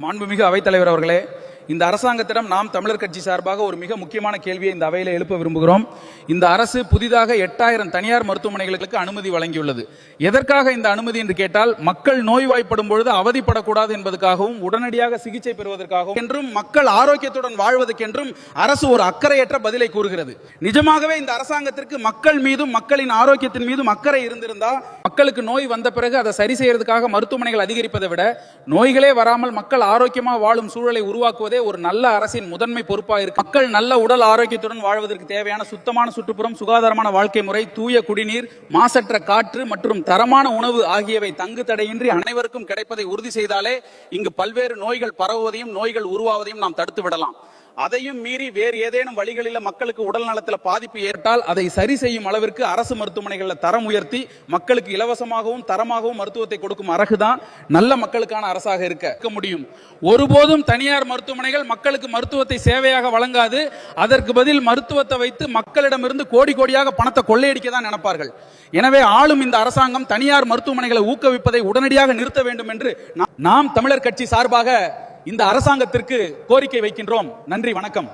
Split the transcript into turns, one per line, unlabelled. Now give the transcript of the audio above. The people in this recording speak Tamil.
மாண்புமிகு அவைத்தலைவர் அவர்களே, இந்த அரசாங்கத்திடம் நாம் தமிழர் கட்சி சார்பாக ஒரு மிக முக்கியமான கேள்வியை இந்த அவையில் எழுப்ப விரும்புகிறோம். இந்த அரசு புதிதாக 8000 தனியார் மருத்துவமனைகளுக்கு அனுமதி வழங்கியுள்ளது. எதற்காக இந்த அனுமதி என்று கேட்டால், மக்கள் நோய்வாய்ப்படும் பொழுது அவதிப்படக்கூடாது என்பதற்காகவும் உடனடியாக சிகிச்சை பெறுவதற்காகவும் என்றும் மக்கள் ஆரோக்கியத்துடன் வாழ்வதற்கென்றும் அரசு ஒரு அக்கறையற்ற பதிலை கூறுகிறது. நிஜமாகவே இந்த அரசாங்கத்திற்கு மக்கள் மீதும் மக்களின் ஆரோக்கியத்தின் மீதும் அக்கறை இருந்திருந்தா, மக்களுக்கு நோய் வந்த பிறகு அதை சரி செய்யறதுக்காக மருத்துவமனைகள் அதிகரிப்பதை விட நோய்களே வராமல் மக்கள் ஆரோக்கியமாக வாழும் சூழலை உருவாக்குவதே ஒரு நல்ல அரசின் முதன்மை பொறுப்பாக இருக்கு. மக்கள் நல்ல உடல் ஆரோக்கியத்துடன் வாழ்வதற்கு தேவையான சுத்தமான சுற்றுப்புறம், சுகாதாரமான வாழ்க்கை முறை, தூய குடிநீர், மாசற்ற காற்று மற்றும் தரமான உணவு ஆகியவை தங்கு தடையின்றி அனைவருக்கும் கிடைப்பதை உறுதி செய்தாலே இங்கு பல்வேறு நோய்கள் பரவுவதையும் நோய்கள் உருவாவதையும் நாம் தடுத்து விடலாம். அதையும் மீறி வேறு ஏதேனும் வழிகளில் மக்களுக்கு உடல் நலத்தில் பாதிப்பு ஏற்பட்டால் அதை சரி செய்யும் அளவிற்கு அரசு மருத்துவமனைகளில் தரம் உயர்த்தி மக்களுக்கு இலவசமாகவும் தரமாகவும் மருத்துவத்தை கொடுக்கும் அரசுதான் நல்ல மக்களுக்கான அரசாக இருக்க முடியும். ஒருபோதும் தனியார் மருத்துவமனைகள் மக்களுக்கு மருத்துவத்தை சேவையாக வழங்காது. அதற்கு பதில் மருத்துவத்தை வைத்து மக்களிடமிருந்து கோடி கோடியாக பணத்தை கொள்ளையடிக்க தான் நினைப்பார்கள். எனவே ஆளும் இந்த அரசாங்கம் தனியார் மருத்துவமனைகளை ஊக்குவிப்பதை உடனடியாக நிறுத்த வேண்டும் என்று நாம் தமிழர் கட்சி சார்பாக இந்த அரசாங்கத்திற்கு கோரிக்கை வைக்கின்றோம். நன்றி, வணக்கம்.